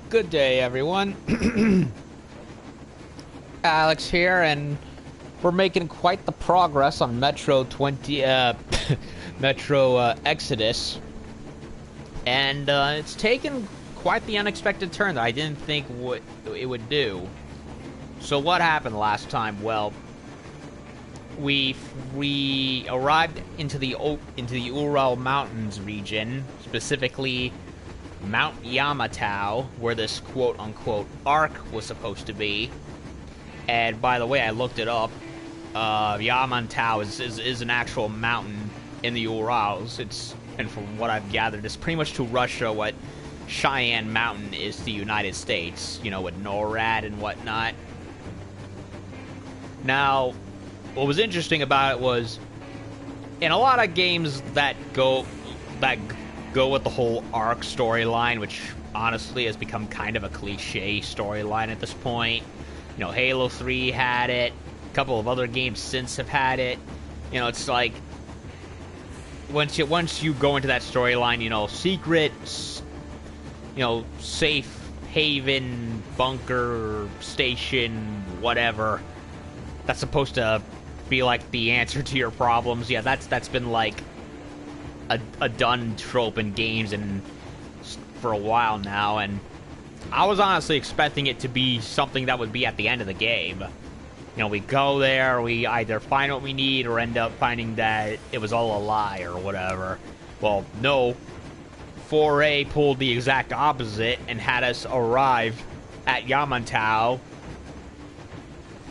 Good day, everyone. Alex here, and we're making quite the progress on Metro 20, Metro Exodus, and it's taken quite the unexpected turn that I didn't think it would do. So what happened last time? Well, we arrived into the Ural Mountains region, specifically Mount Yamantau, where this quote-unquote arc was supposed to be. And by the way, I looked it up. Yamantau is an actual mountain in the Urals. And from what I've gathered, it's pretty much to Russia what Cheyenne Mountain is to the United States, you know, with NORAD and whatnot. Now, what was interesting about it was, in a lot of games that go with the whole arc storyline, which honestly has become kind of a cliche storyline at this point. You know, Halo 3 had it, a couple of other games since have had it. You know, it's like once you go into that storyline, you know, secret, you know, safe haven, bunker, station, whatever. That's supposed to be like the answer to your problems. Yeah, that's been like a done trope in games and for a while now, and I was honestly expecting it to be something that would be at the end of the game. You know, we go there, we either find what we need or end up finding that it was all a lie or whatever. Well, no. 4A pulled the exact opposite and had us arrive at Yamantau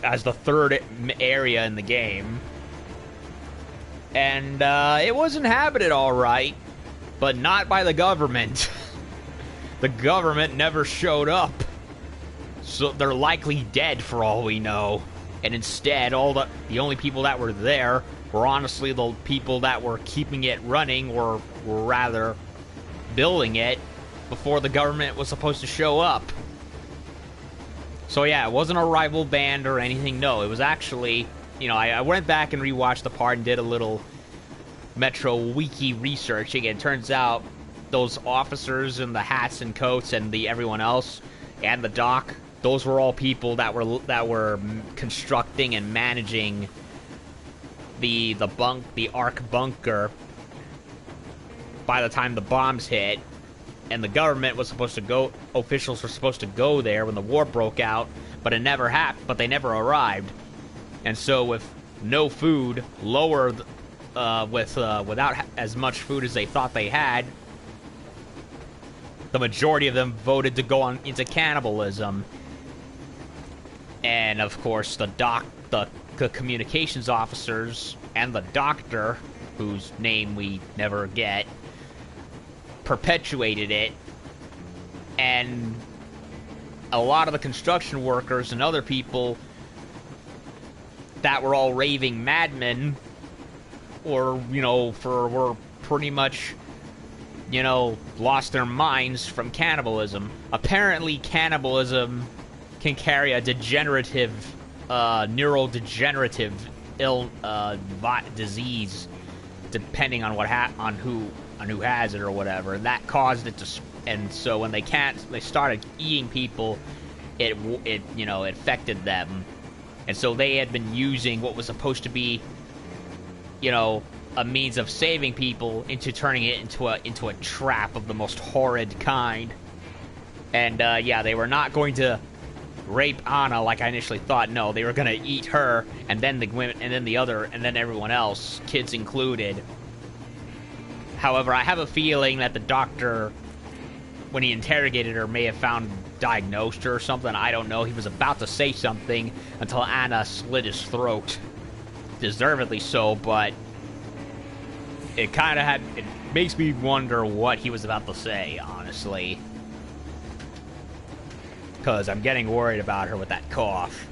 as the third area in the game. And it was inhabited all right, but not by the government. The government never showed up. So they're likely dead for all we know. And instead, the only people that were there were honestly the people that were keeping it running, or were rather building it before the government was supposed to show up. So yeah, it wasn't a rival band or anything, no. It was actually, you know, I went back and rewatched the part and did a little Metro Wiki researching, and it turns out those officers in the hats and coats and everyone else and the doc, those were all people that were constructing and managing the arc bunker by the time the bombs hit. And the government was supposed to go, officials were supposed to go there when the war broke out, but it never happened, but they never arrived. And so with no food, without as much food as they thought they had, the majority of them voted to go on into cannibalism. And of course, the communications officers and the doctor, whose name we never get, perpetuated it. And a lot of the construction workers and other people that were all raving madmen, or, you know, were pretty much, you know, lost their minds from cannibalism. Apparently, cannibalism can carry a degenerative, neurodegenerative disease, depending on who has it or whatever. And that caused it to, and so when they started eating people, it you know, it affected them. And so they had been using what was supposed to be, you know, a means of saving people into turning it into a trap of the most horrid kind. And yeah, they were not going to rape Anna like I initially thought. No, they were going to eat her, and then the women, and then everyone else, kids included. However, I have a feeling that the doctor, when he interrogated her, may have diagnosed her or something. I don't know. He was about to say something until Anna slit his throat. Deservedly so, but it makes me wonder what he was about to say, honestly. Because I'm getting worried about her with that cough.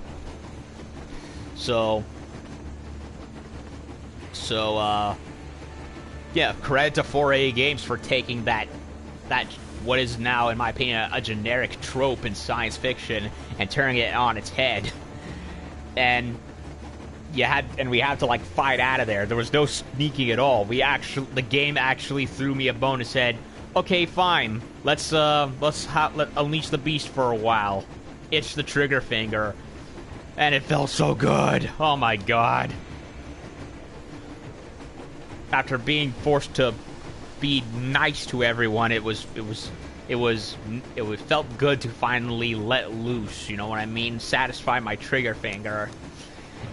So, yeah, credit to 4A Games for taking that what is now, in my opinion, a generic trope in science fiction and turning it on its head. And we had to, like, fight out of there. There was no sneaking at all. The game actually threw me a bone and said, Okay, fine. Let's unleash the beast for a while. Itch the trigger finger. And it felt so good. Oh my god. After being forced to be nice to everyone, it felt good to finally let loose, you know what I mean? Satisfy my trigger finger.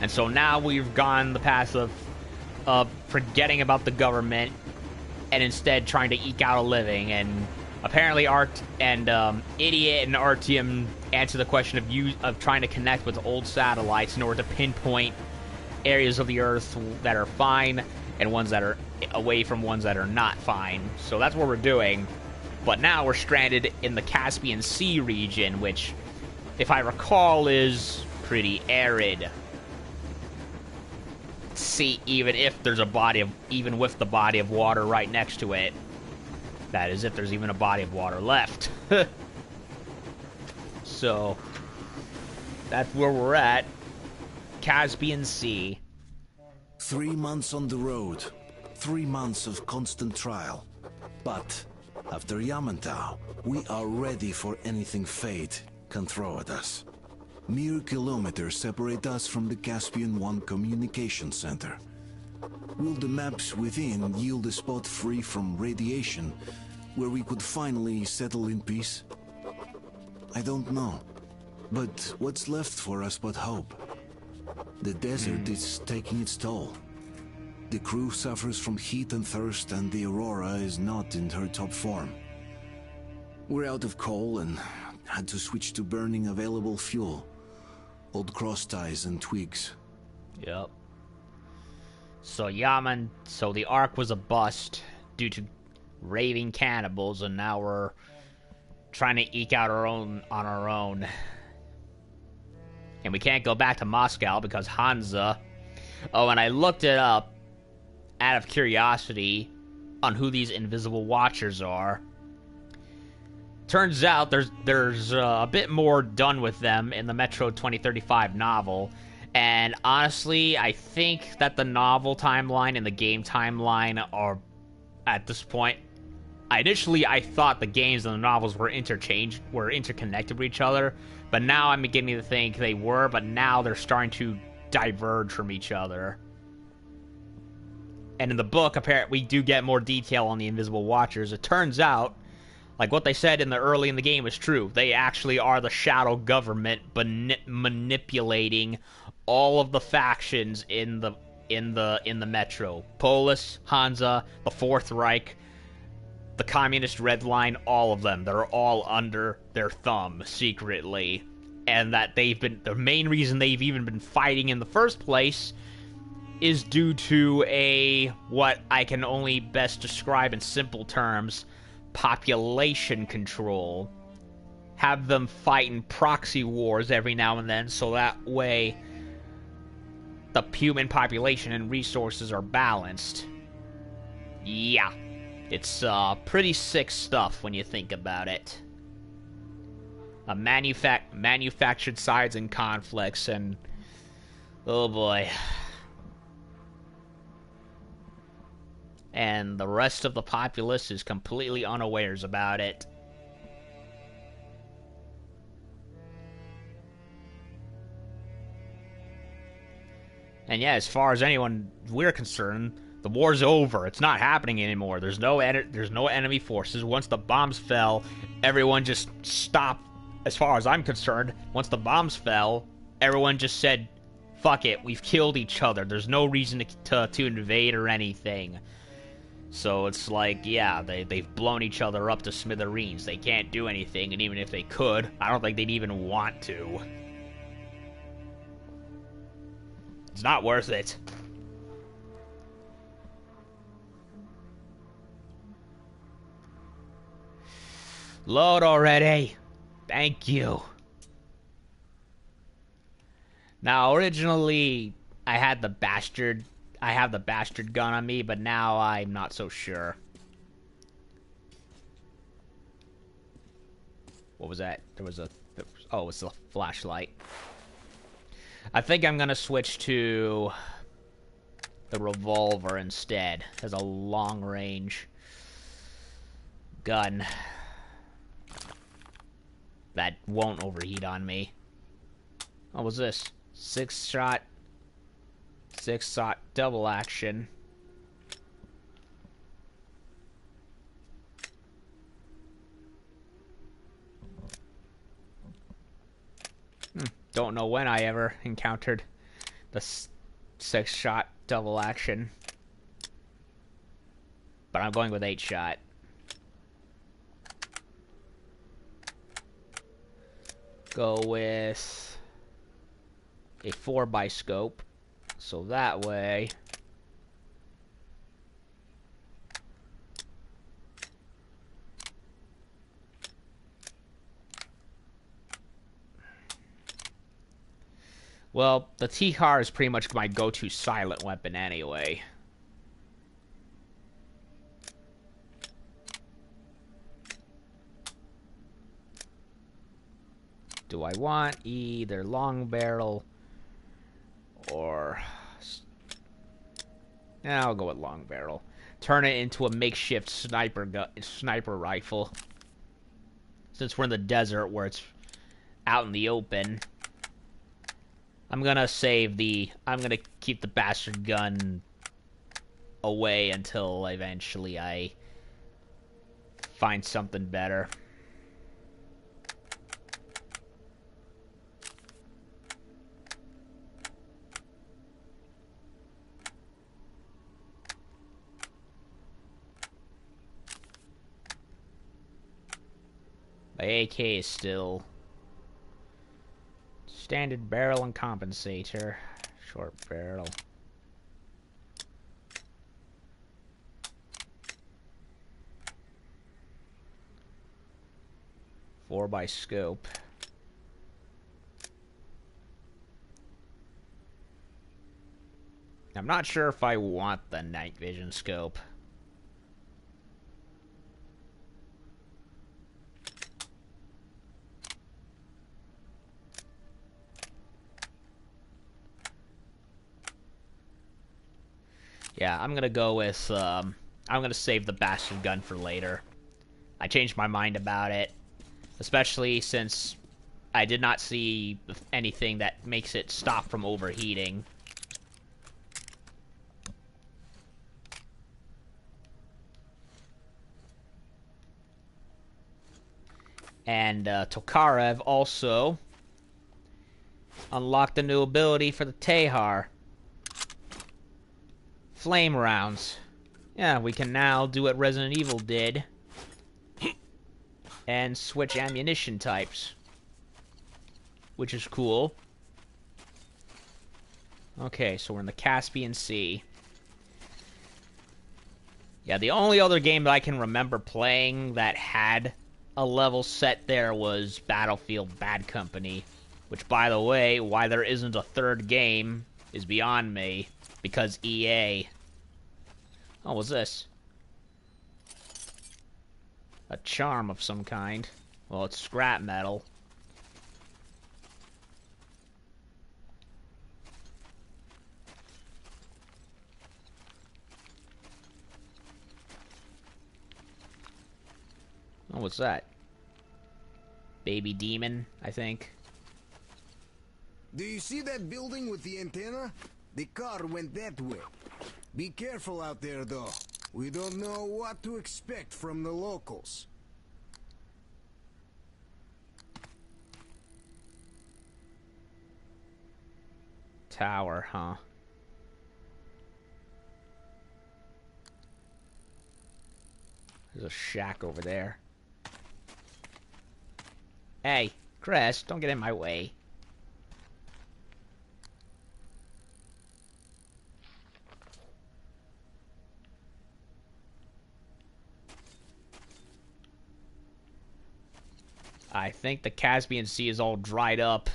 And so now we've gone the path of forgetting about the government and instead trying to eke out a living. And apparently Idiot and Artyom answer the question of trying to connect with old satellites in order to pinpoint areas of the Earth that are fine and ones that are away from ones that are not fine. So that's what we're doing. But now we're stranded in the Caspian Sea region, which, if I recall, is pretty arid. See, even with the body of water right next to it. That is, if there's even a body of water left. So, that's where we're at. Caspian Sea. 3 months on the road. 3 months of constant trial. But, after Yamantau, we are ready for anything fate can throw at us. Mere kilometers separate us from the Caspian 1 communication center. Will the maps within yield a spot free from radiation, where we could finally settle in peace? I don't know. But what's left for us but hope? The desert is taking its toll. The crew suffers from heat and thirst, and the Aurora is not in her top form. We're out of coal and had to switch to burning available fuel. Old cross ties and twigs. Yep. So the Ark was a bust due to raving cannibals, and now we're trying to eke out on our own. And we can't go back to Moscow because Hansa... Oh, and I looked it up out of curiosity on who these invisible watchers are. Turns out there's a bit more done with them in the Metro 2035 novel. And honestly, I think that the novel timeline and the game timeline are, at this point... Initially, I thought the games and the novels were interconnected with each other, but now I'm beginning to think they were, but now they're starting to diverge from each other. And in the book, apparently, we do get more detail on the Invisible Watchers. It turns out, like what they said early in the game is true. They actually are the shadow government manipulating all of the factions in the Metro. Polis, Hansa, the Fourth Reich, the Communist Red Line, all of them. They're all under their thumb secretly. And that the main reason they've even been fighting in the first place is due to what I can only best describe in simple terms, population control. Have them fight in proxy wars every now and then, so that way the human population and resources are balanced. Yeah. It's pretty sick stuff when you think about it. Manufactured sides and conflicts, and oh boy. And the rest of the populace is completely unawares about it. And yeah, as far as we're concerned, the war's over. It's not happening anymore. There's no enemy forces. Once the bombs fell, everyone just stopped. As far as I'm concerned, once the bombs fell, everyone just said, fuck it, we've killed each other. There's no reason to invade or anything. So it's like, yeah, they've blown each other up to smithereens. They can't do anything, and even if they could, I don't think they'd even want to. It's not worth it. Load already. Thank you. Now, originally, I have the bastard gun on me, but now I'm not so sure. What was that? Oh, it's a flashlight. I think I'm gonna switch to the revolver instead, as a long range. gun that won't overheat on me. What was this? Six shot double action. Don't know when I ever encountered the 6-shot double action. But I'm going with 8-shot. Go with a 4x scope. So that way well, the T-Car is pretty much my go-to silent weapon anyway. Do I want either long barrel or... Yeah, I'll go with long barrel. Turn it into a makeshift sniper rifle. Since we're in the desert where it's out in the open. I'm gonna keep the bastard gun away until eventually I find something better. My AK is still standard barrel and compensator. Short barrel. Four by scope. I'm not sure if I want the night vision scope. Yeah, I'm gonna go with, I'm gonna save the bastard gun for later. I changed my mind about it. Especially since I did not see anything that makes it stop from overheating. And Tokarev also unlocked a new ability for the Tehar. Flame rounds. Yeah, we can now do what Resident Evil did. And switch ammunition types. Which is cool. Okay, so we're in the Caspian Sea. Yeah, the only other game that I can remember playing that had a level set there was Battlefield Bad Company. Which, by the way, why there isn't a third game is beyond me. Because EA. Oh, what's this? A charm of some kind. Well, it's scrap metal. Oh, what's that? Baby demon, I think. Do you see that building with the antenna? The car went that way. Be careful out there, though. We don't know what to expect from the locals. Tower, huh? There's a shack over there. Hey, Chris, don't get in my way. I think the Caspian Sea is all dried up.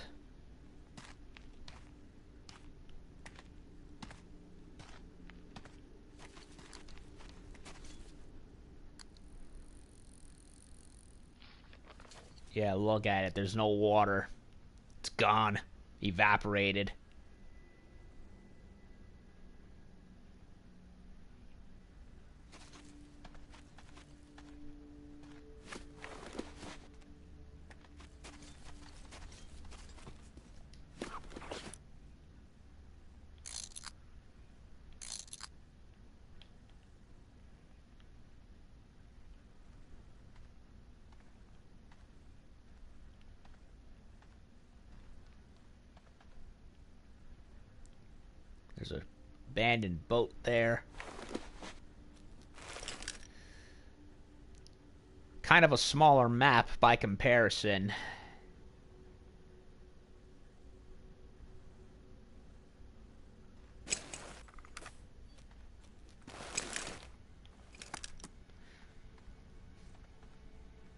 Yeah, look at it. There's no water. It's gone. Evaporated. There's a abandoned boat there. Kind of a smaller map by comparison.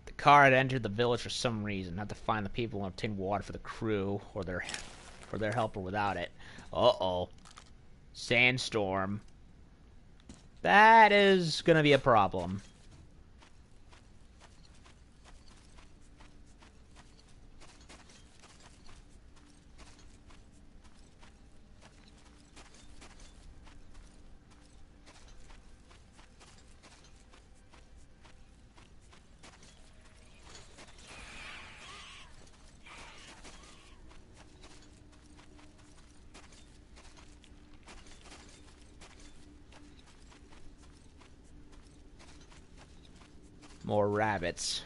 The car had entered the village for some reason. Had to find the people and obtain water for the crew or their helper without it. Uh-oh. Sandstorm. That is gonna be a problem. More rabbits.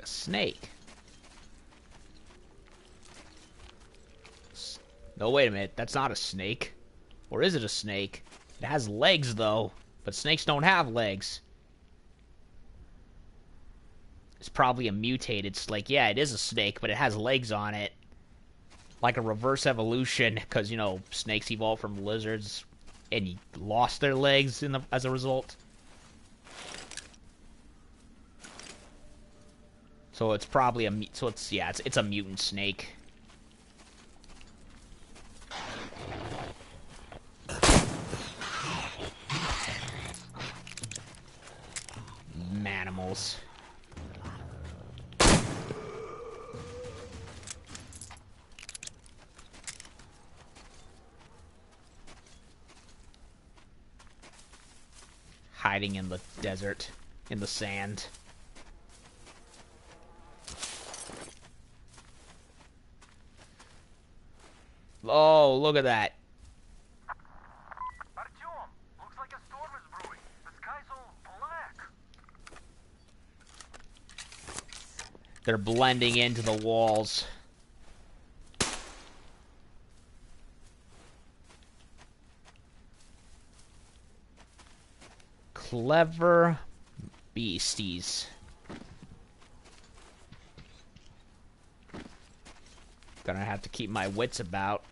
A snake. No, wait a minute. That's not a snake. Or is it a snake? It has legs, though. But snakes don't have legs. It's probably a mutated snake. Yeah, it is a snake, but it has legs on it. Like a reverse evolution, because, you know, snakes evolved from lizards and lost their legs as a result. So it's probably it's a mutant snake. Manimals. Hiding in the desert, in the sand. Oh, look at that. Artyom, looks like a storm is brewing. The sky's all black. They're blending into the walls. Clever beasties. Gonna have to keep my wits about.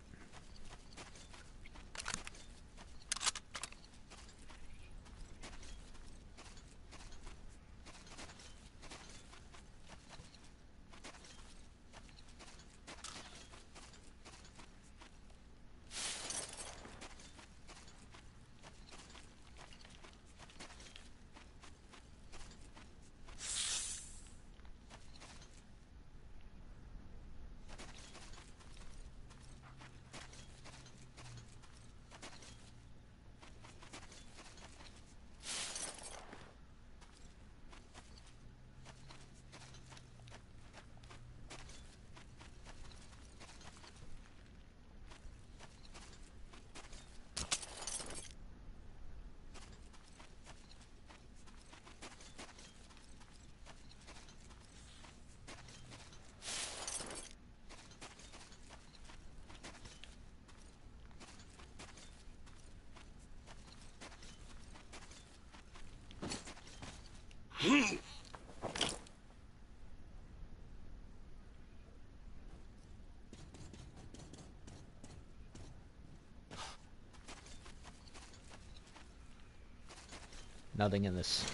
Nothing in this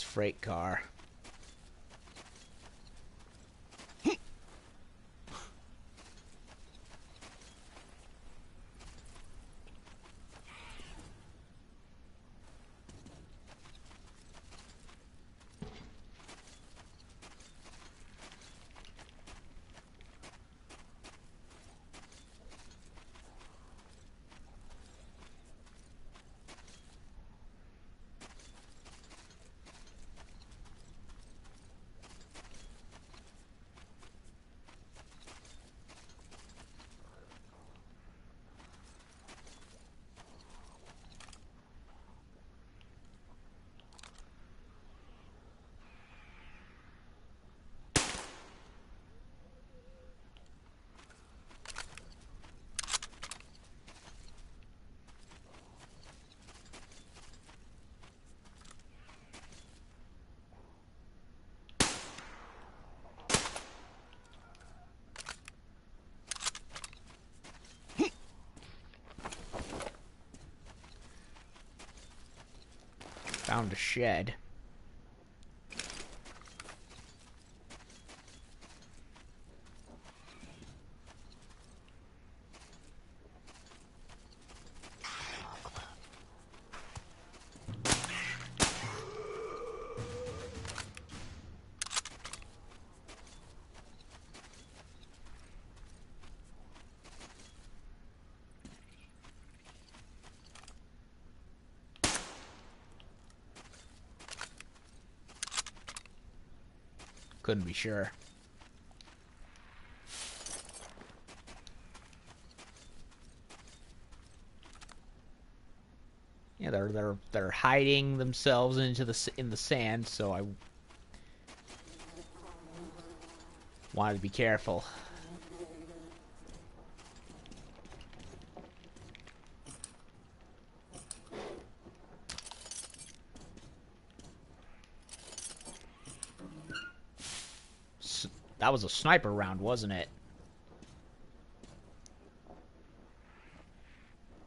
freight car. Found a shed. Couldn't be sure. Yeah, they're hiding themselves in the sand, so I wanted to be careful. That was a sniper round, wasn't it?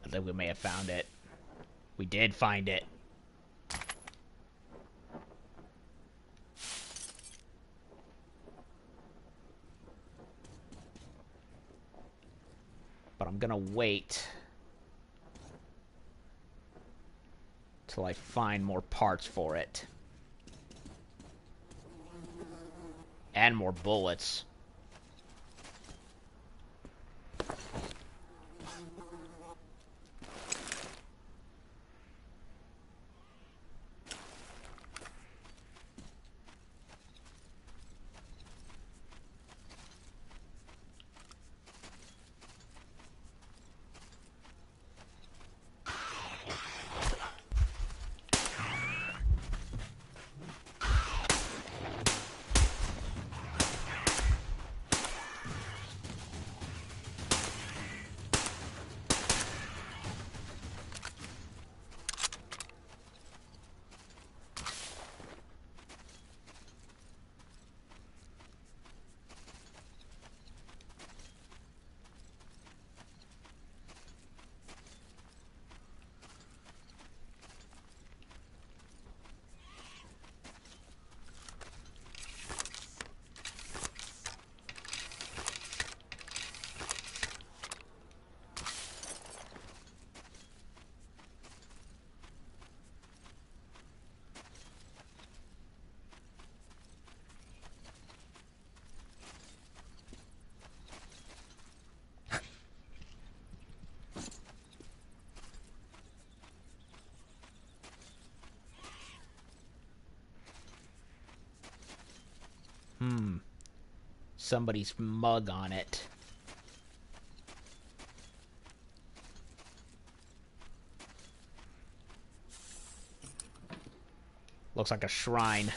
I think we may have found it. We did find it. But I'm gonna wait till I find more parts for it. And more bullets. Somebody's mug on it. Looks like a shrine.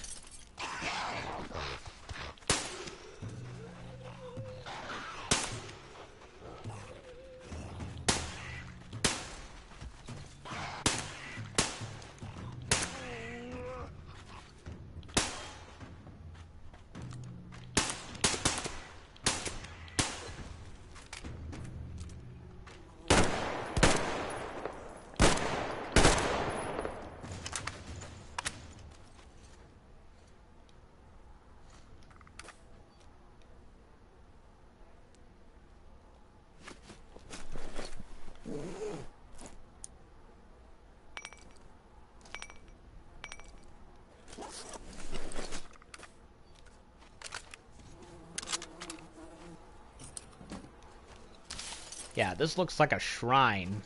Yeah, this looks like a shrine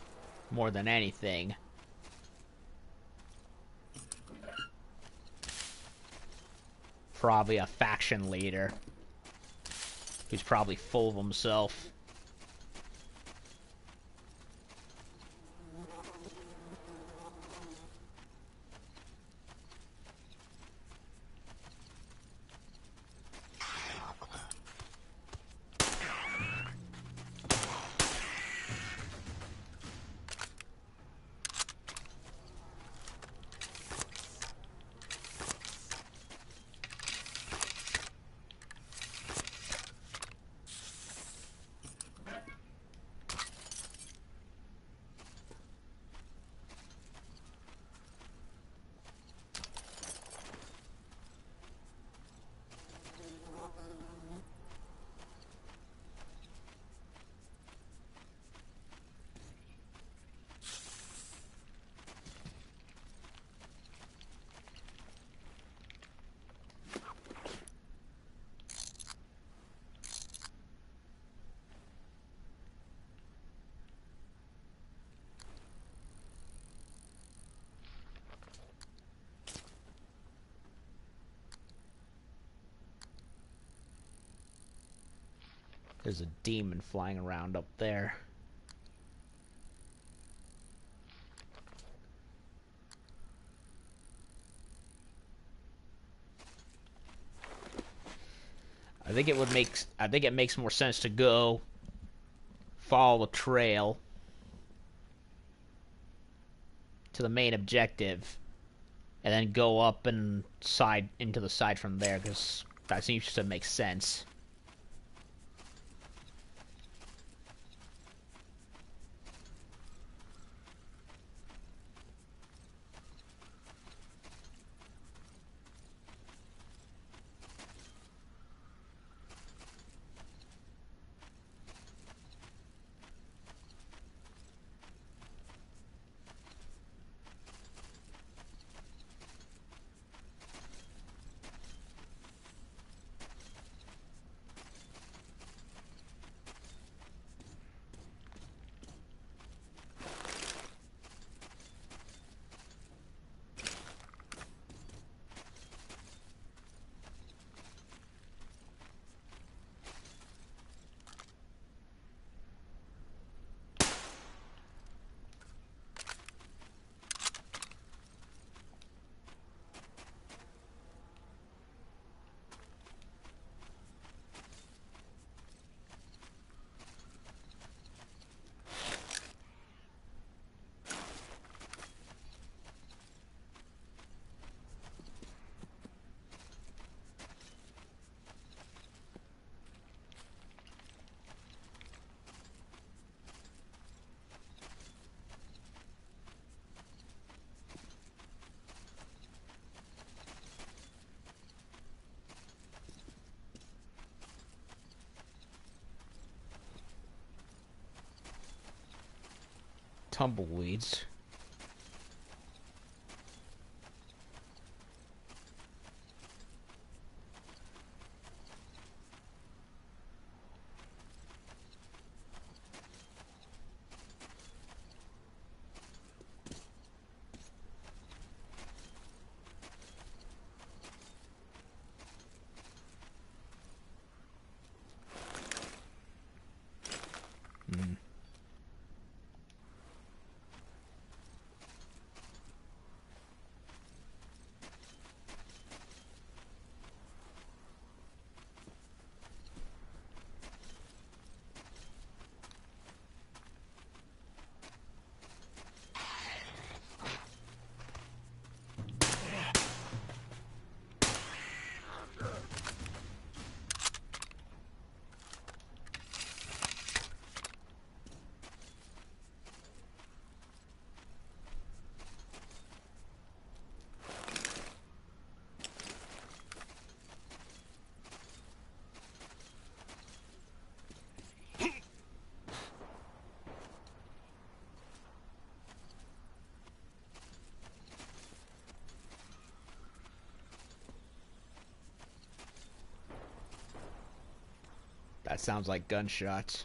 more than anything. Probably a faction leader who's probably full of himself. There's a demon flying around up there. I think it makes more sense to go follow the trail to the main objective and then go up and side into the side from there, because that seems to make sense. Tumbleweeds. That sounds like gunshots.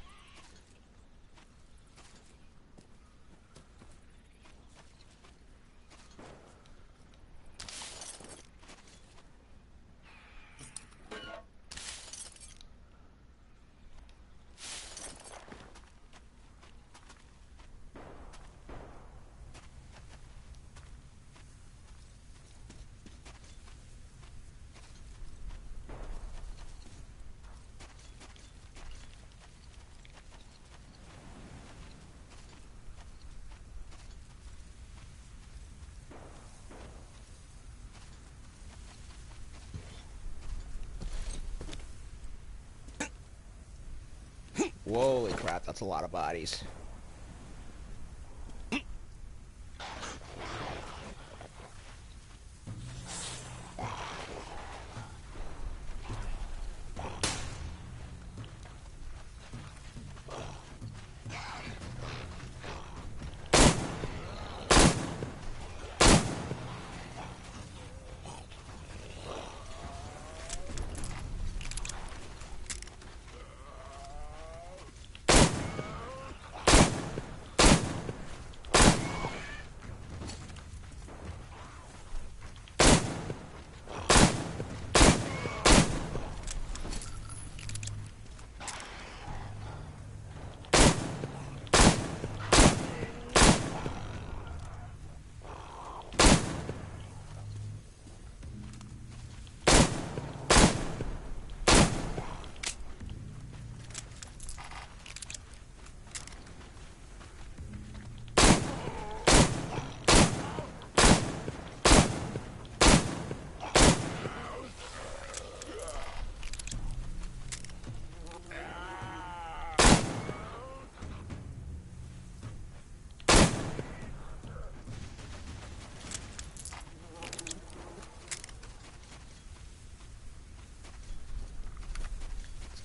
Holy crap, that's a lot of bodies.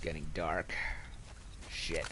Getting dark. Shit.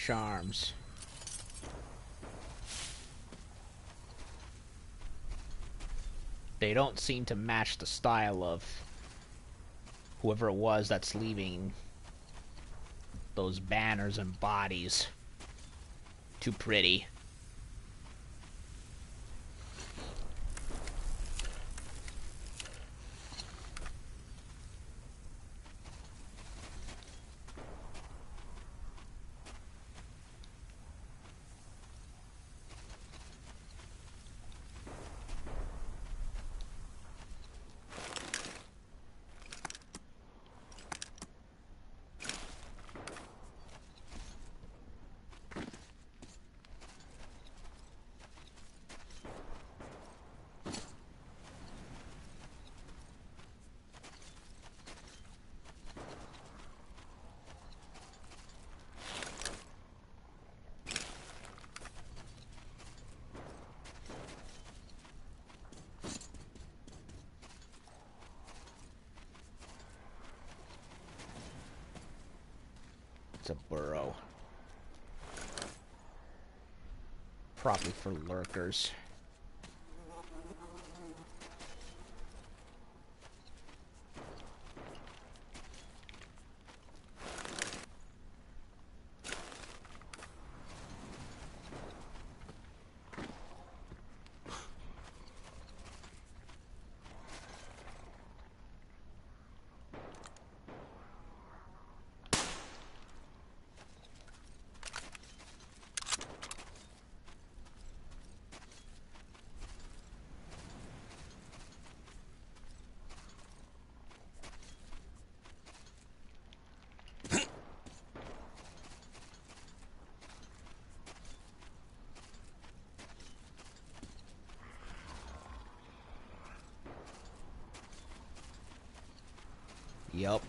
Charms. They don't seem to match the style of whoever it was that's leaving those banners and bodies. Too pretty. It's a burrow. Probably for lurkers. Yup.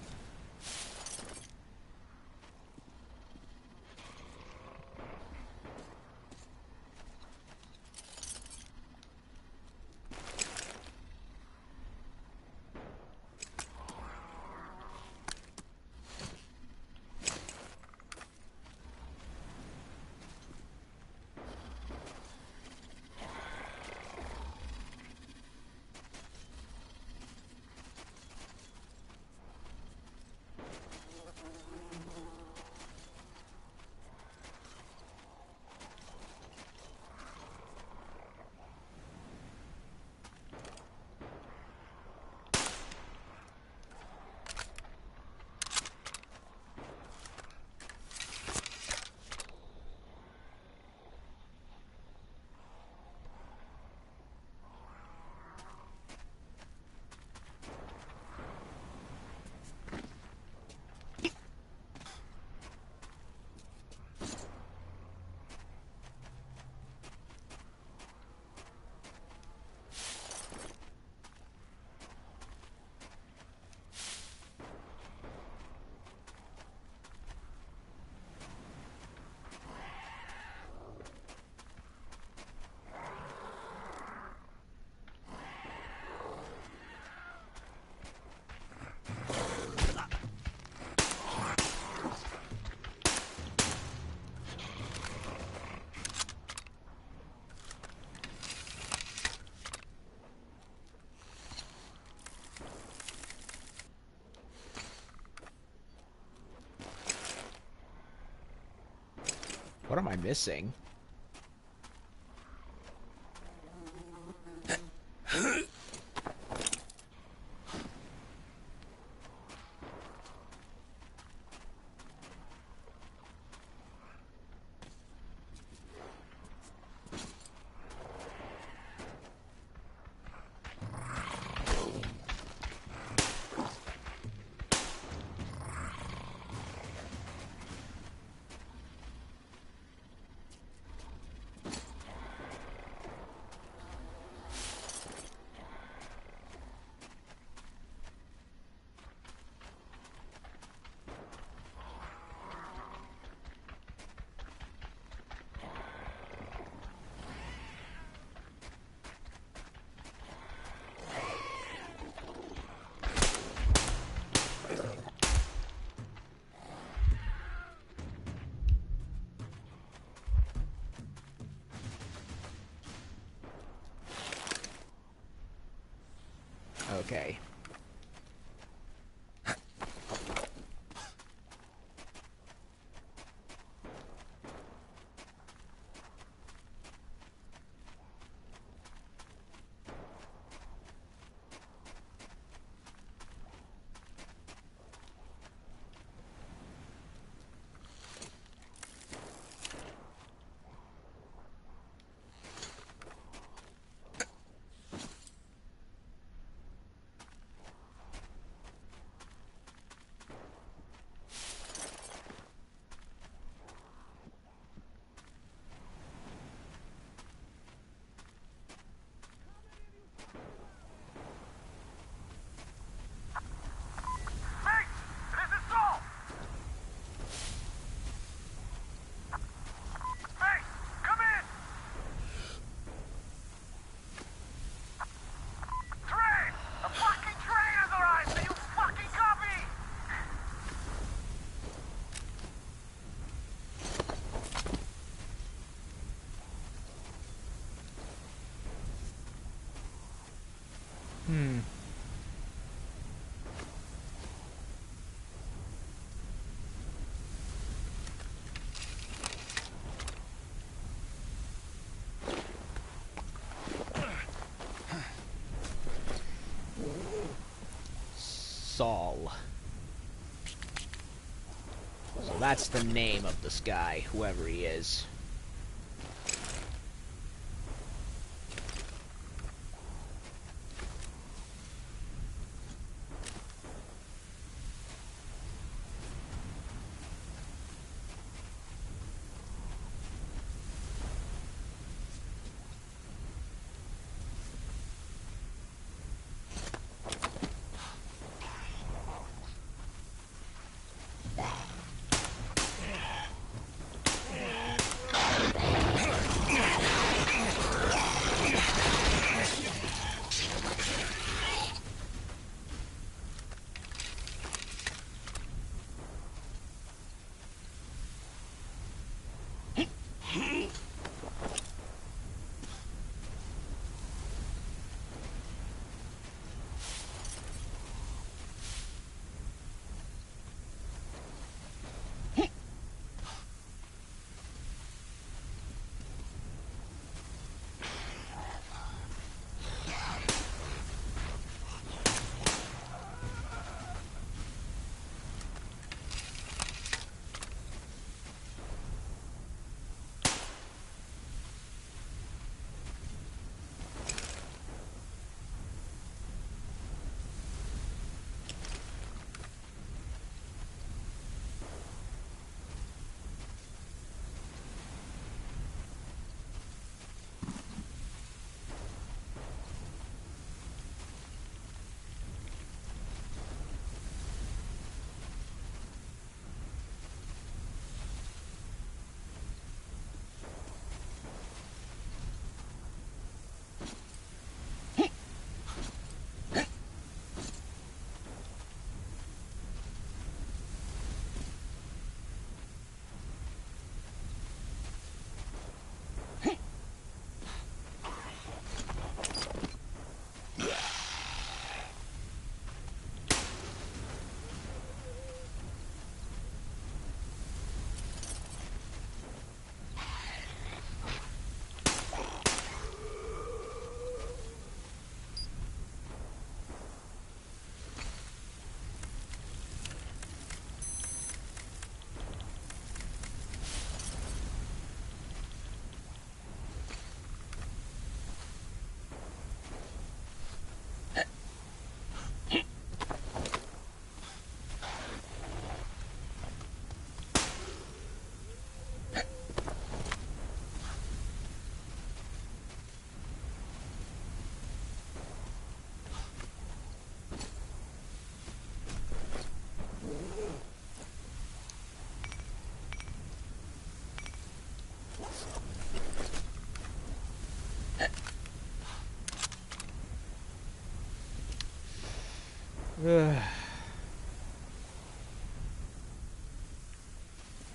What am I missing? Okay. Mate! This is Saul! Mate! Come in! Train! A fucking train has arrived! Do you fucking copy? Saul. So that's the name of this guy, whoever he is.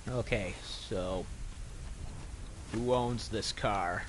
Okay, so who owns this car?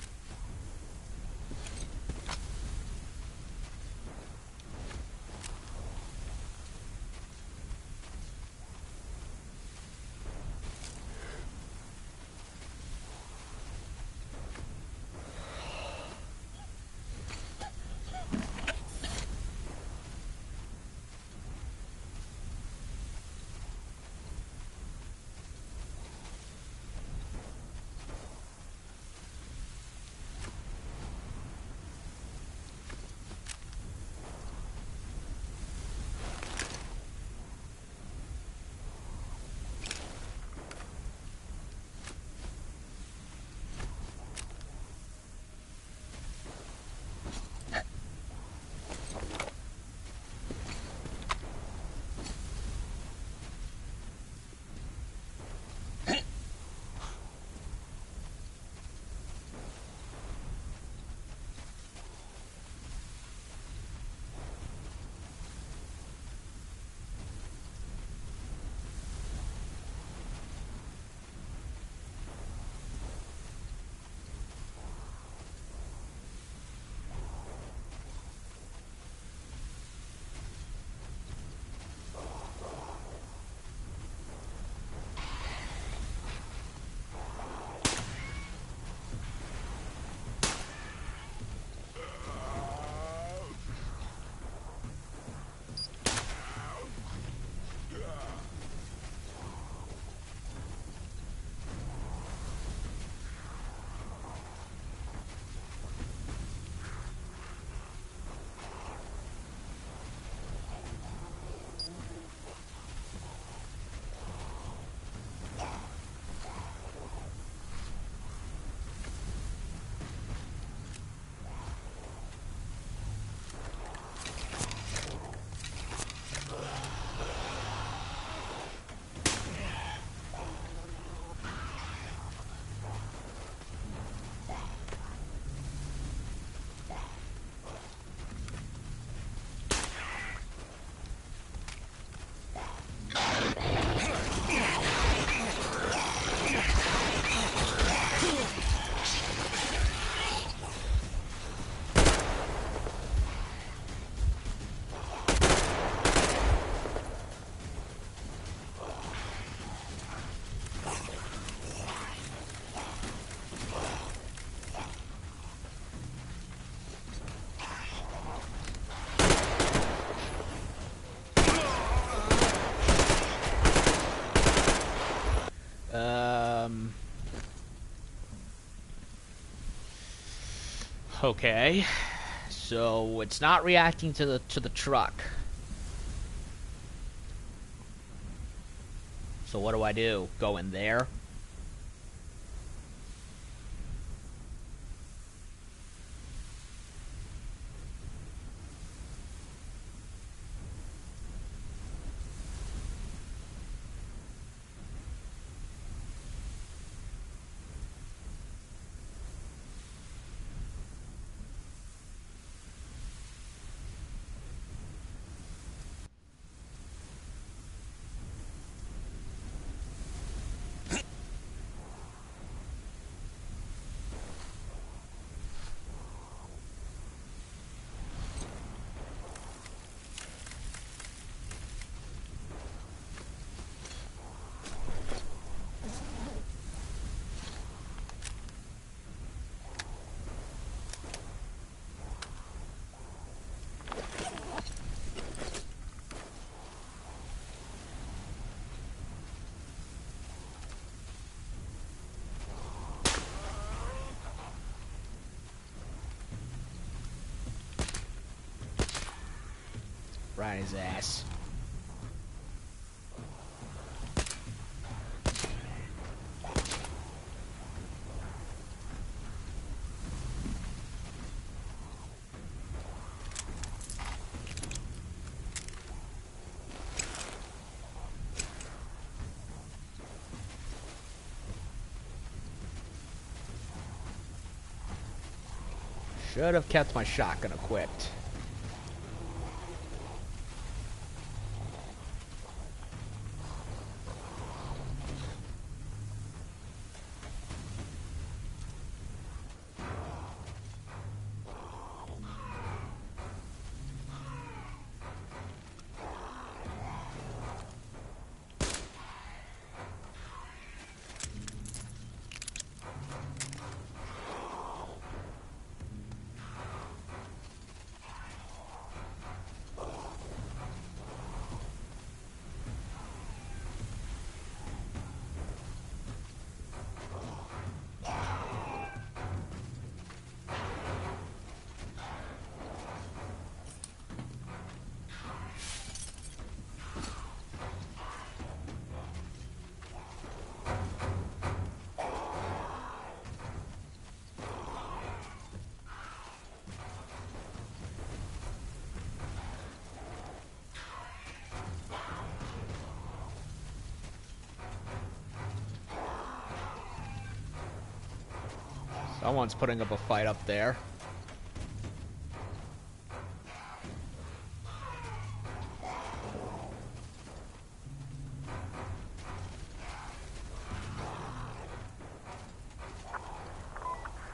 Okay, so it's not reacting to the truck. So what do I do? Go in there? Right his ass. Should have kept my shotgun equipped. Someone's putting up a fight up there.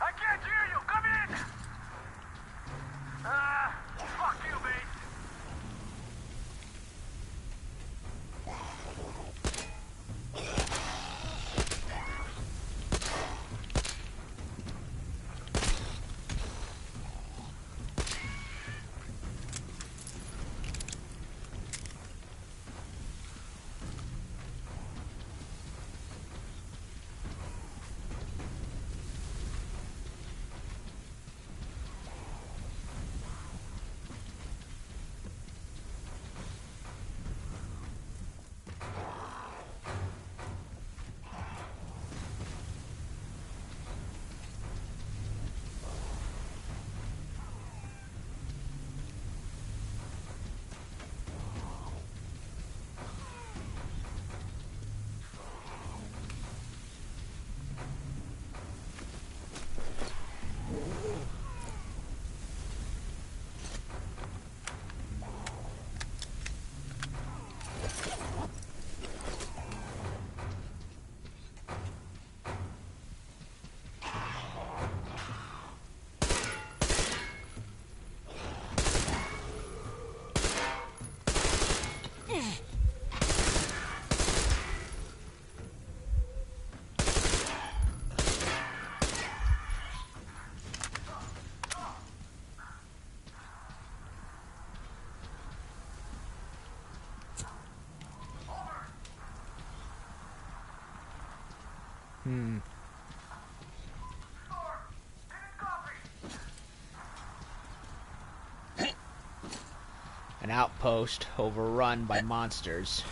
I can't hear you! Come in! Fuck you, mate! An outpost overrun by monsters.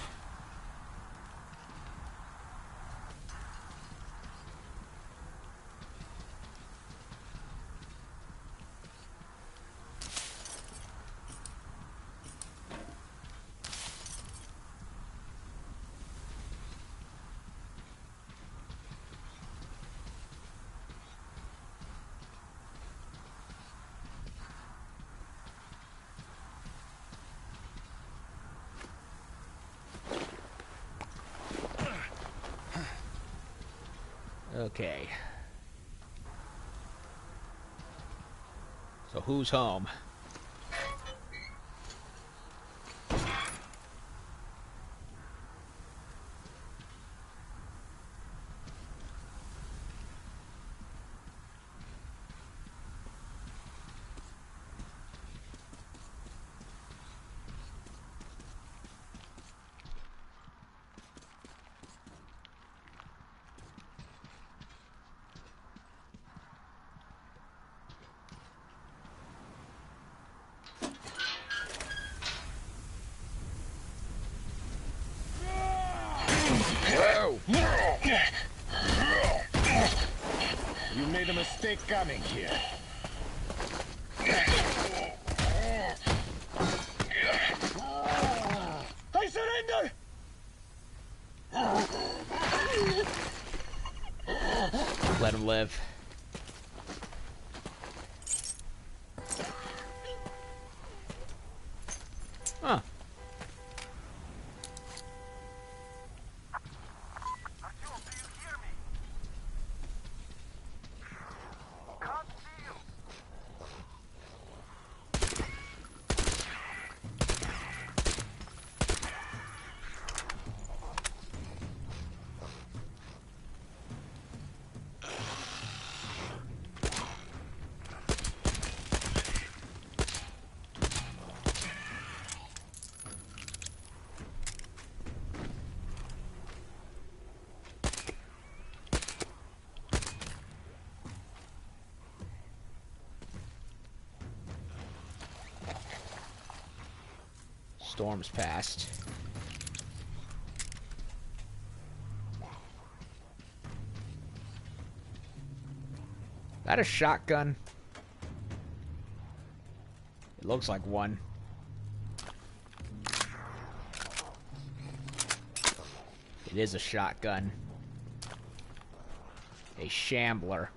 Okay. So who's home? You made a mistake coming here. I surrender! Let him live. Huh. Artyom, do you hear me? Can't see you! Storm's passed. That a shotgun? It looks like one. It is a shotgun. A shambler.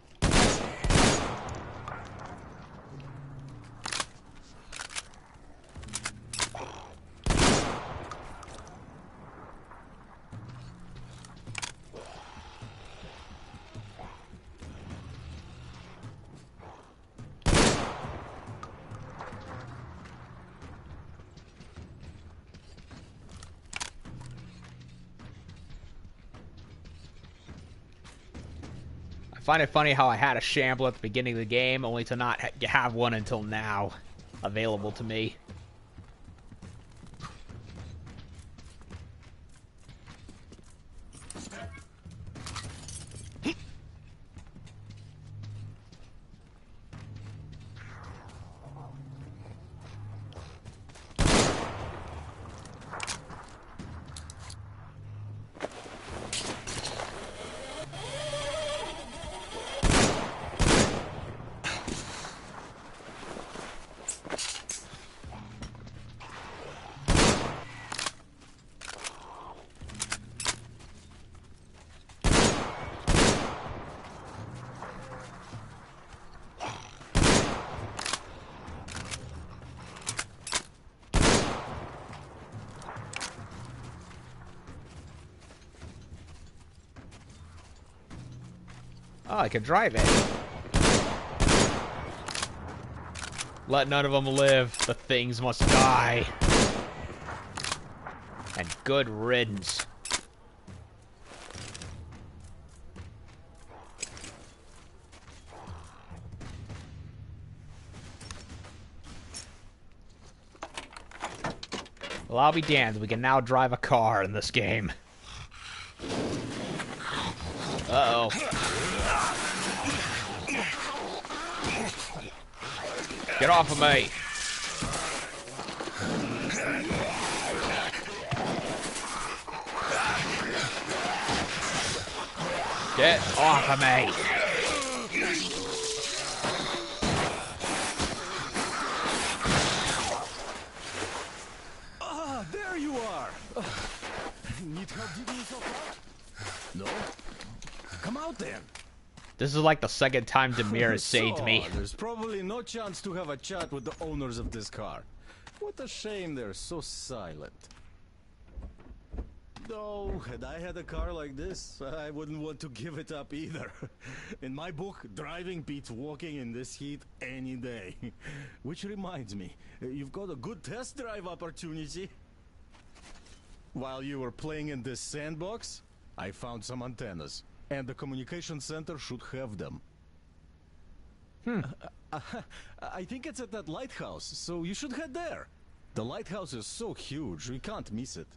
find it funny how I had a Shambler at the beginning of the game, only to not have one until now available to me. Oh, I could drive it. Let none of them live. The things must die. And good riddance. Well, I'll be damned. We can now drive a car in this game. Uh-oh. Get off of me! Get off of me! Ah, there you are! Need help digging yourself out? No? Come out then! This is like the second time Demir has saved me. There's probably no chance to have a chat with the owners of this car. What a shame they're so silent. Though, had I had a car like this, I wouldn't want to give it up either. In my book, driving beats walking in this heat any day. Which reminds me, you've got a good test drive opportunity. While you were playing in this sandbox, I found some antennas. And the communication center should have them. I think it's at that lighthouse, so you should head there. The lighthouse is so huge, we can't miss it.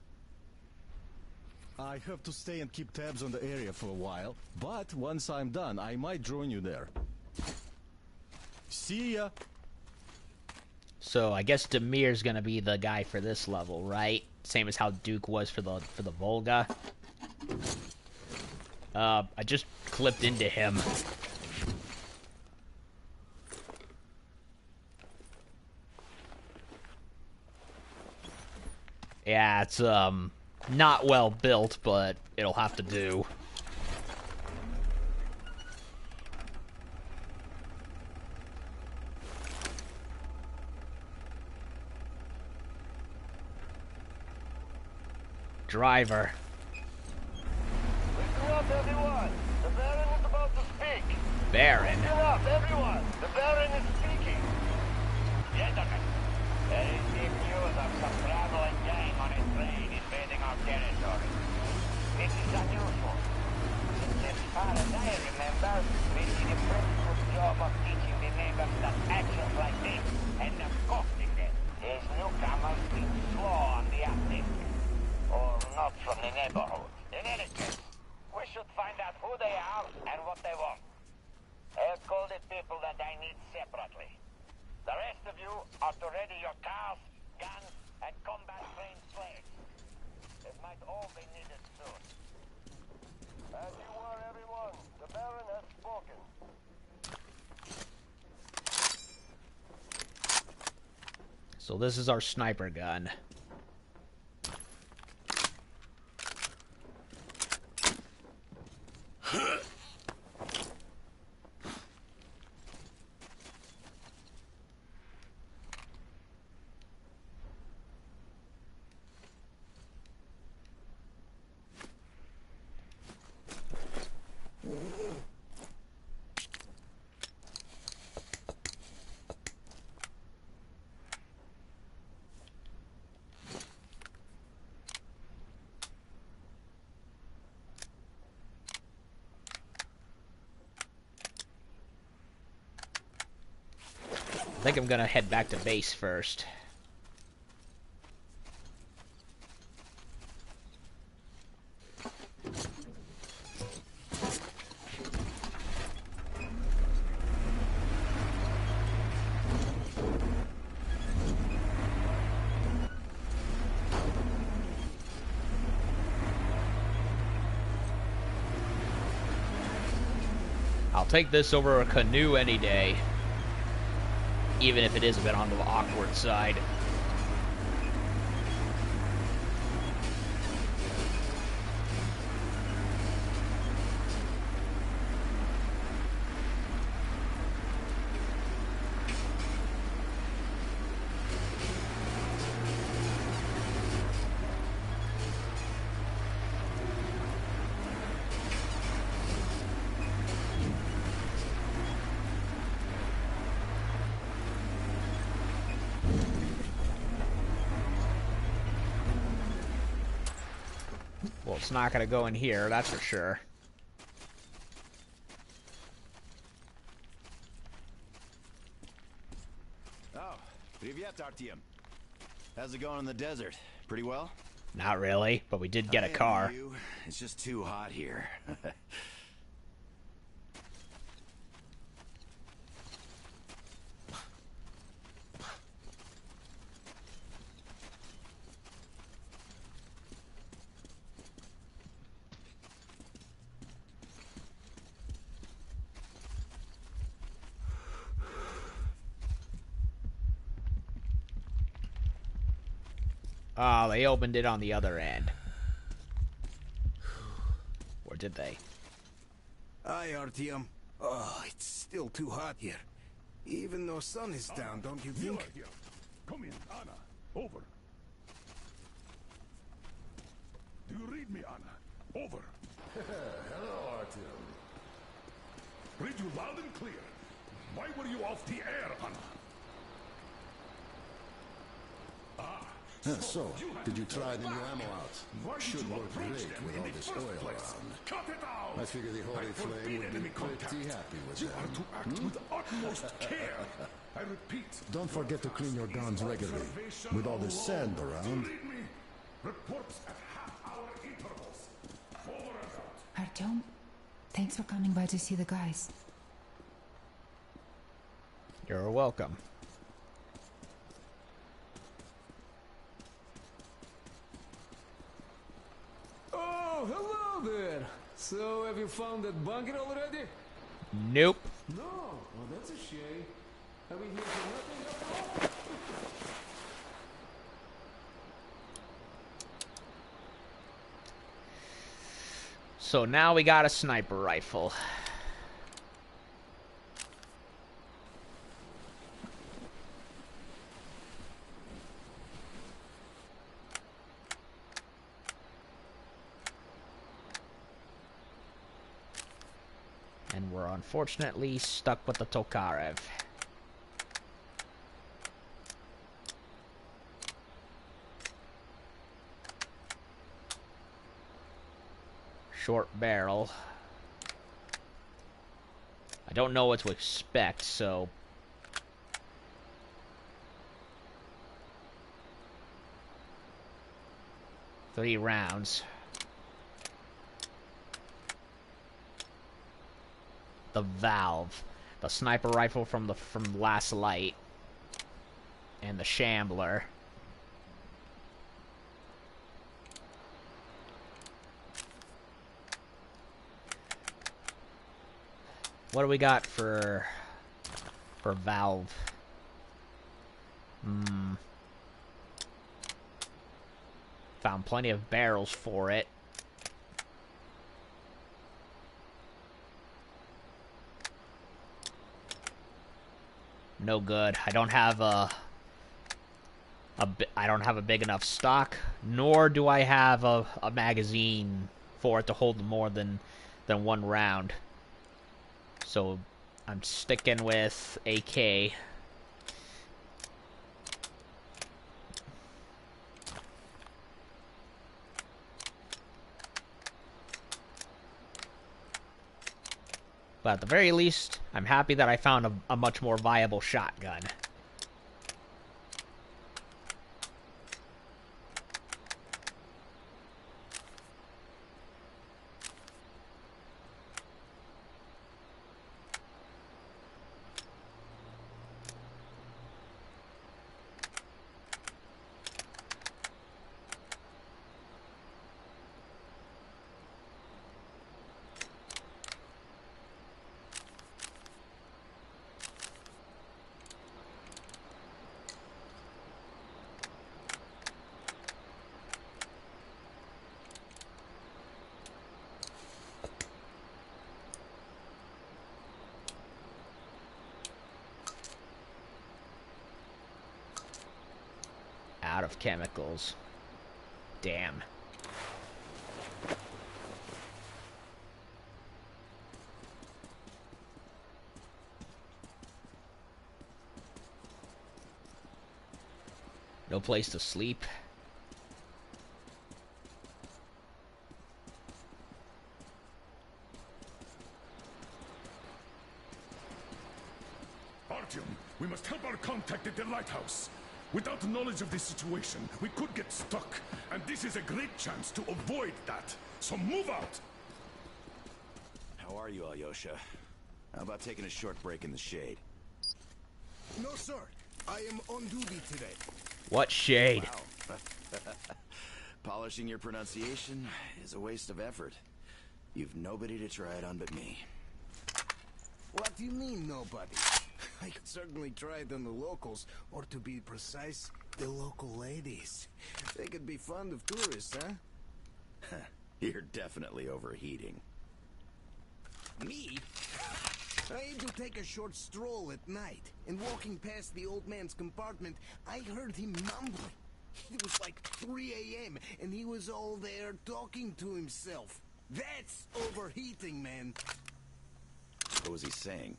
I have to stay and keep tabs on the area for a while, but once I'm done, I might join you there. See ya! So I guess Demir's gonna be the guy for this level, right? Same as how Duke was for the Volga. I just clipped into him. Yeah, it's, not well built, but it'll have to do. Driver. Listen up, everyone. The Baron is about to speak. Baron. Listen up, everyone. The Baron is speaking. Gentlemen, there is deep news of some traveling gang on a train invading our territory. This is unusual. Since as far as I remember, we did a pretty good job of teaching the neighbors that actions like this end up costing them. These newcomers seem slow on the uptake. Or not from the neighborhood. In any case, we should find out who they are and what they want. I'll call the people that I need separately. The rest of you are to ready your cars, guns, and combat-trained slaves. It might all be needed soon. As you were, everyone, the Baron has spoken. So this is our sniper gun. I think I'm gonna head back to base first. I'll take this over a canoe any day, even if it is a bit on the awkward side. Well, it's not gonna go in here, that's for sure. Oh, Privyet, Artyom. How's it going in the desert? Pretty well? Not really, but we did get a car. It's just too hot here. Oh, they opened it on the other end. Or did they? Hi, Artyom. Oh, it's still too hot here. Even though sun is down, don't you think? Here. Come in, Anna. Over. Do you read me, Anna? Over. Hello, Artyom. Read you loud and clear. Why were you off the air, Anna? So, did you try the new ammo out? Should work great with all this oil around. Cut it out! I figure the Holy Flame would be pretty happy with You them. are to act with utmost care. I repeat. Don't forget to clean your guns regularly. With all this sand around. Read me. Reports at half-hour intervals. Over and out. Artyom, thanks for coming by to see the guys. You're welcome. Oh, hello there. So, have you found that bunker already? Nope. No. Well, that's a shame. Are we here for nothing after all? So now we got a sniper rifle. And we're unfortunately stuck with the Tokarev. Short barrel. I don't know what to expect, so... Three rounds. The Valve, the sniper rifle from Last Light, and the Shambler. What do we got for Valve? Found plenty of barrels for it. No good. I don't have I don't have a big enough stock, nor do I have a magazine for it to hold more than one round. So I'm sticking with AK. But at the very least, I'm happy that I found a much more viable shotgun. out of chemicals. Damn. No place to sleep. Artyom, we must help our contact at the lighthouse. Without knowledge of the situation, we could get stuck, and this is a great chance to avoid that. So move out! How are you, Alyosha? How about taking a short break in the shade? No, sir. I am on duty today. What shade? Wow. Polishing your pronunciation is a waste of effort. You've nobody to try it on but me. What do you mean, nobody? I could certainly try it on the locals, or to be precise, the local ladies. They could be fond of tourists, huh? You're definitely overheating. Me? I had to take a short stroll at night, and walking past the old man's compartment, I heard him mumbling. It was like 3 a.m., and he was all there talking to himself. That's overheating, man. What was he saying?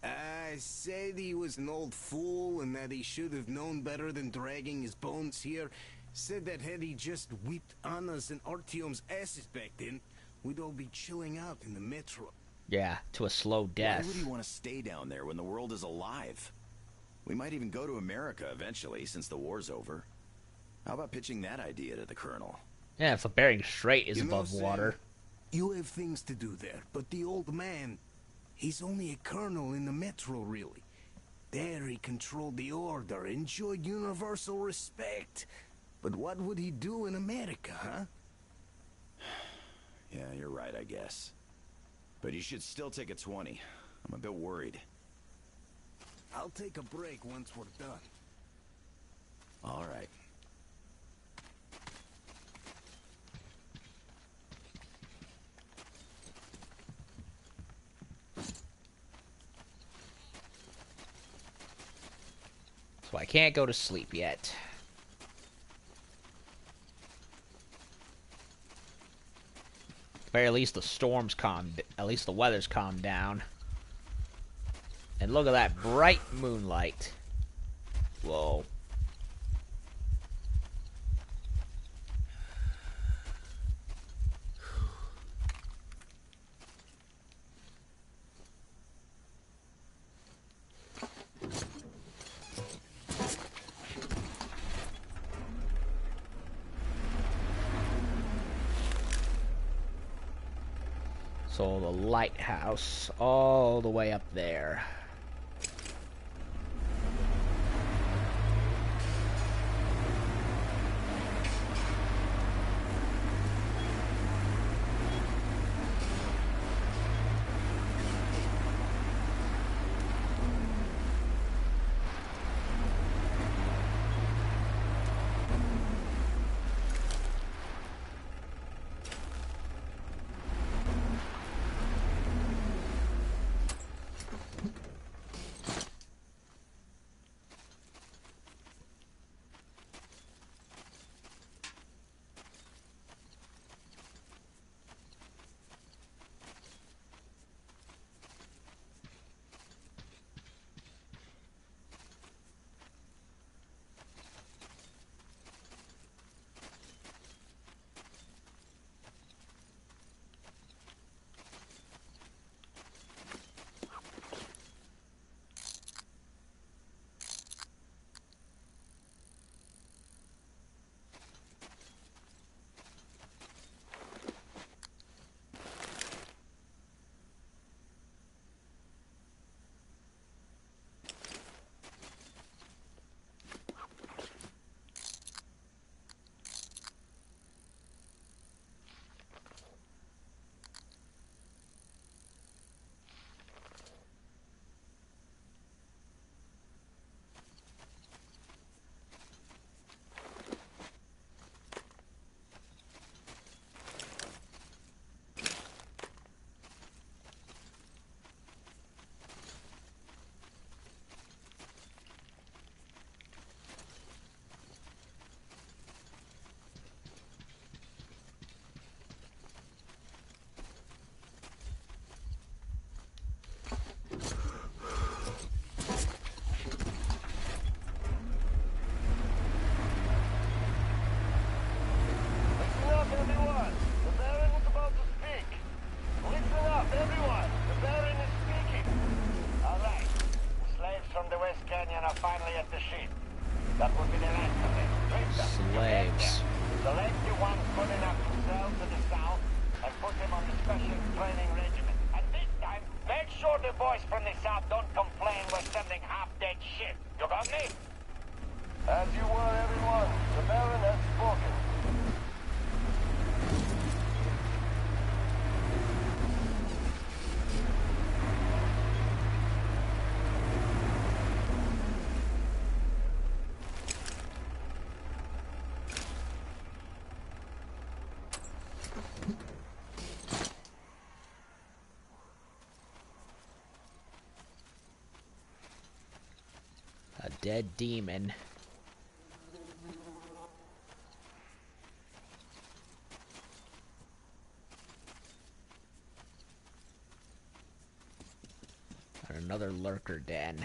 I said he was an old fool and that he should have known better than dragging his bones here. Said that had he just whipped Anna's and Artyom's asses back then, we'd all be chilling out in the metro. Yeah, to a slow death. Why would he want to stay down there when the world is alive? We might even go to America eventually, since the war's over. How about pitching that idea to the Colonel? Yeah, if the Bering Strait is You know, above Sam, water. You have things to do there, but the old man, he's only a colonel in the metro, really. There he controlled the order, enjoyed universal respect. But what would he do in America, huh? Yeah, you're right, I guess. But you should still take a 20. I'm a bit worried. I'll take a break once we're done. All right. So I can't go to sleep yet. At the very least, the storm's calmed. At least the weather's calmed down. And look at that bright moonlight. Whoa. So the lighthouse all the way up there. the boys from the south don't complain we're sending half-dead shit. You got me? As you were, everyone. The Baron has spoken. A dead demon. And another lurker den.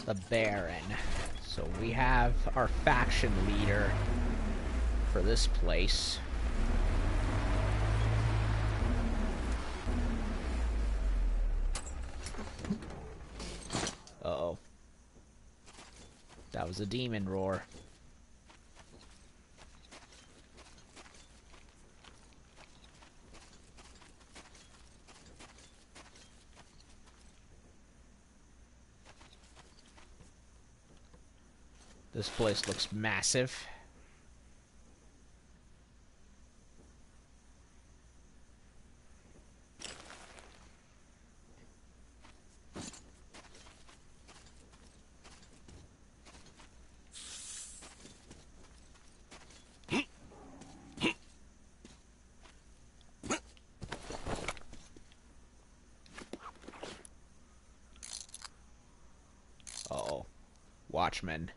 The Baron. So we have our faction leader for this place. Uh-oh. That was a demon roar. This place looks massive. Uh-oh. Watchmen.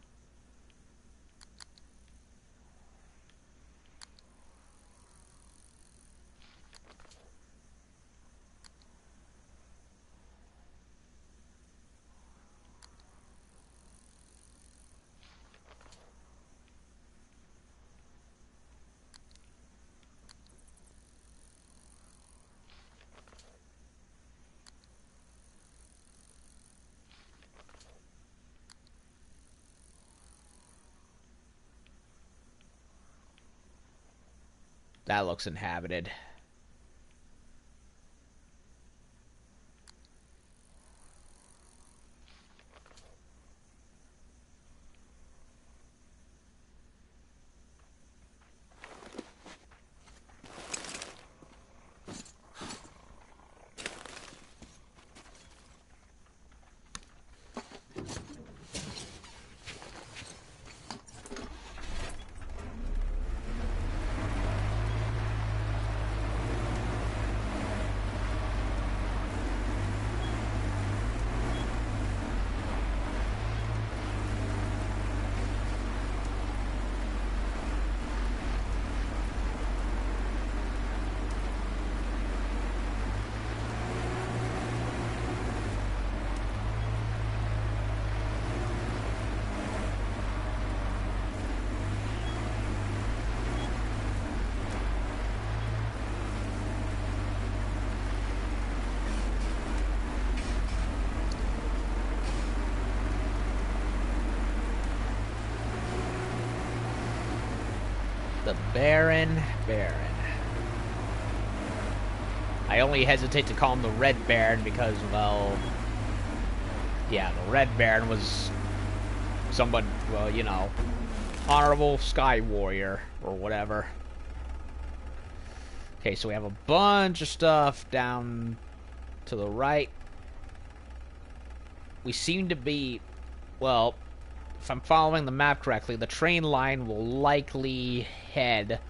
That looks inhabited. The Baron. I only hesitate to call him the Red Baron because, well, yeah, the Red Baron was someone, well, you know, honorable sky warrior or whatever. Okay, so we have a bunch of stuff down to the right. We seem to be, well, if I'm following the map correctly, the train line will likely head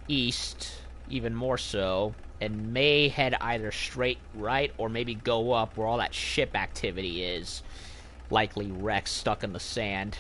east, even more so, and may head either straight right or maybe go up where all that ship activity is. Likely wrecks stuck in the sand.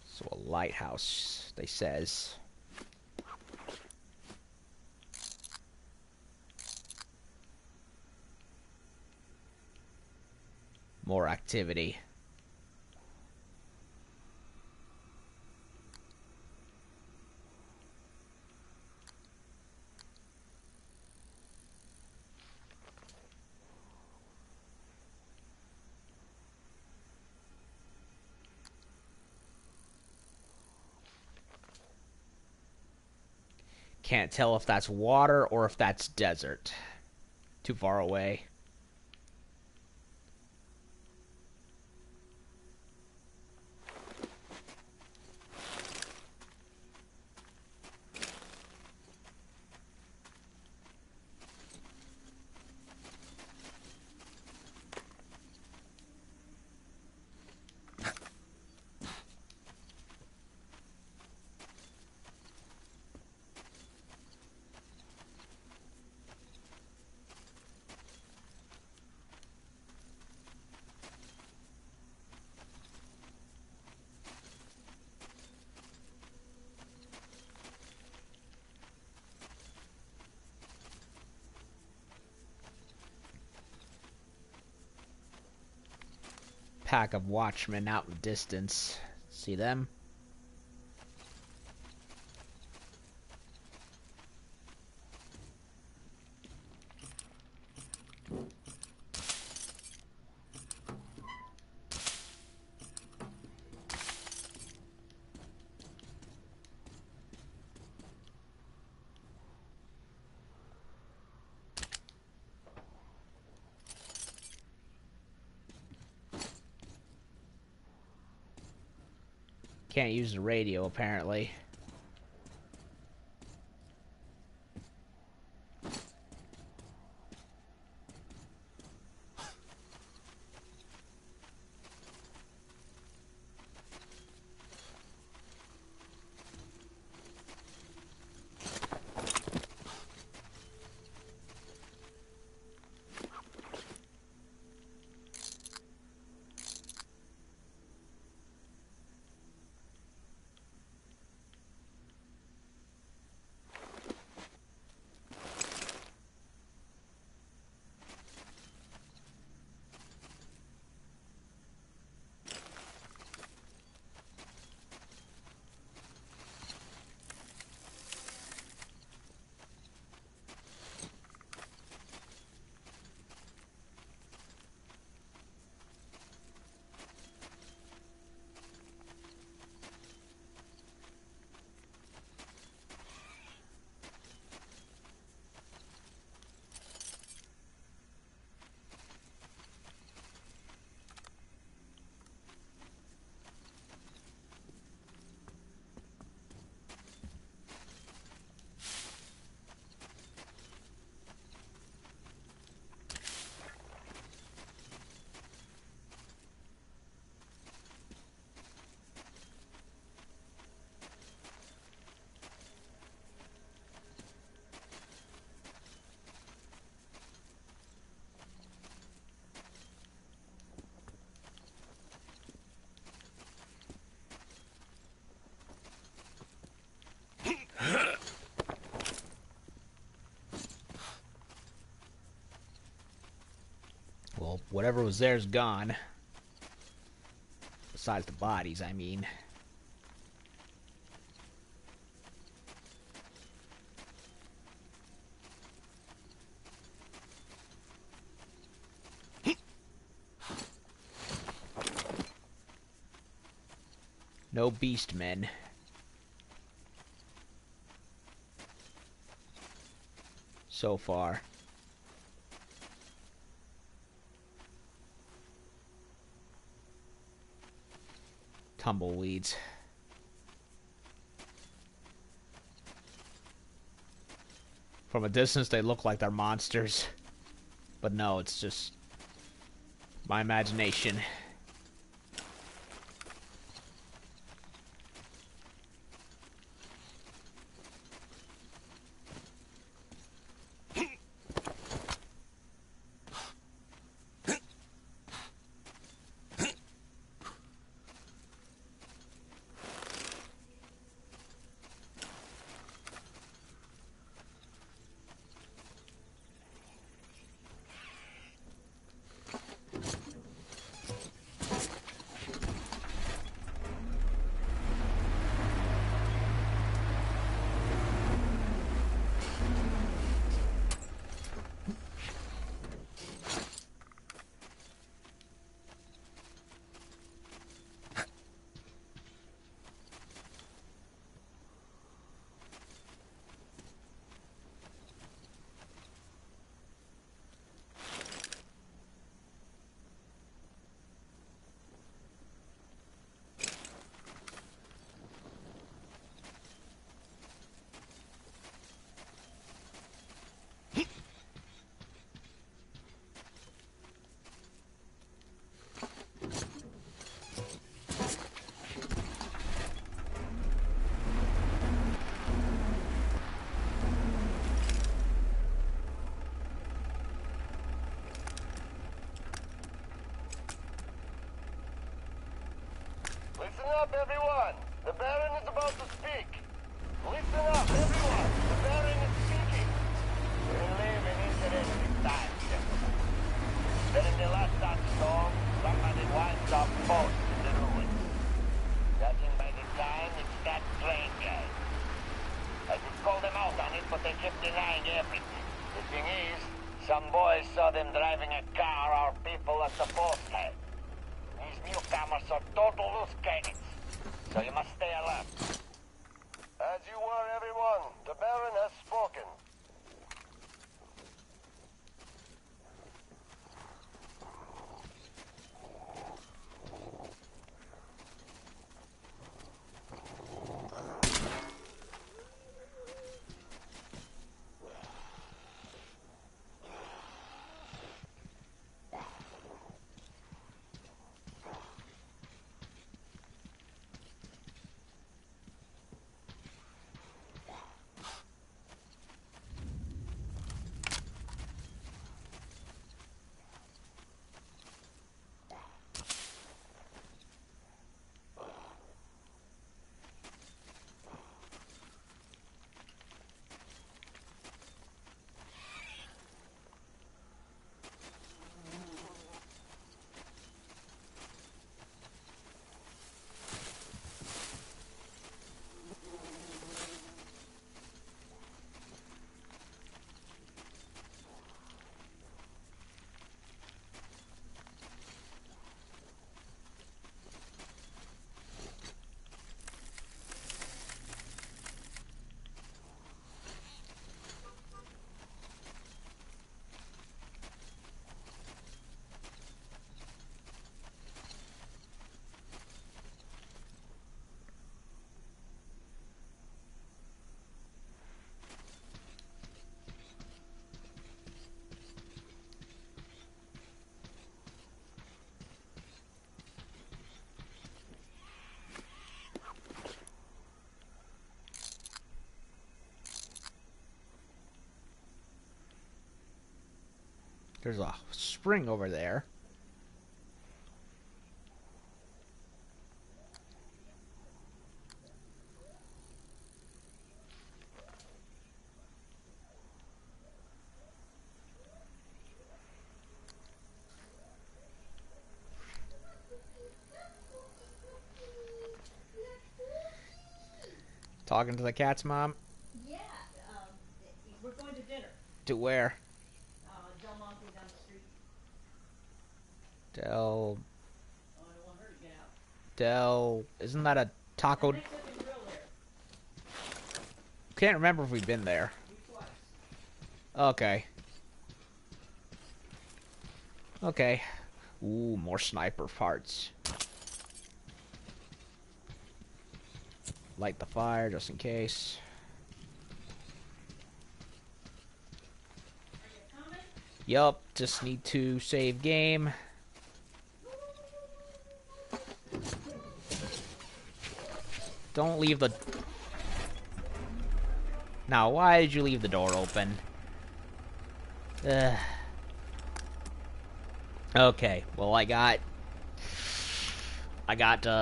So a lighthouse, they says. More activity. Can't tell if that's water or if that's desert. Too far away. Pack of watchmen out in the distance. See them? Can't use the radio, apparently. Well, whatever was there's gone. Besides the bodies, I mean. No beast men. So far. Tumbleweeds. From a distance, they look like they're monsters. But no, it's just my imagination. Listen up, everyone! The Baron is about to speak! Listen up, everyone! The Baron is speaking! We live in interesting times, gentlemen. During the last storm, somebody wiped our boat in the ruins. Judging by the time, it's that train guy. I did call them out on it, but they kept denying everything. The thing is, some boys saw them driving a car our people at the post had. These newcomers are total loose cannons, so you must stay alert. As you were, everyone, the Baron has spoken. There's a spring over there. Talking to the cat's mom? Yeah, we're going to dinner. To where? Del Monte down the street. Del... Oh, I don't want her to get out. Del... Isn't that a taco... Can't remember if we've been there. Okay. Okay. Ooh, more sniper parts. light the fire just in case. Yup, just need to save game. Don't leave the... Now, why did you leave the door open? Ugh. Okay, well I got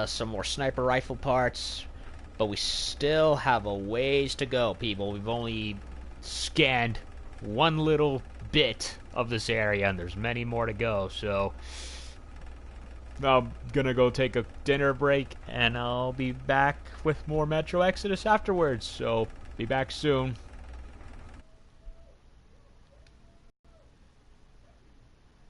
some more sniper rifle parts, but we still have a ways to go, people. We've only scanned one little bit of this area, and there's many more to go, so I'm gonna go take a dinner break, and I'll be back with more Metro Exodus afterwards, so be back soon.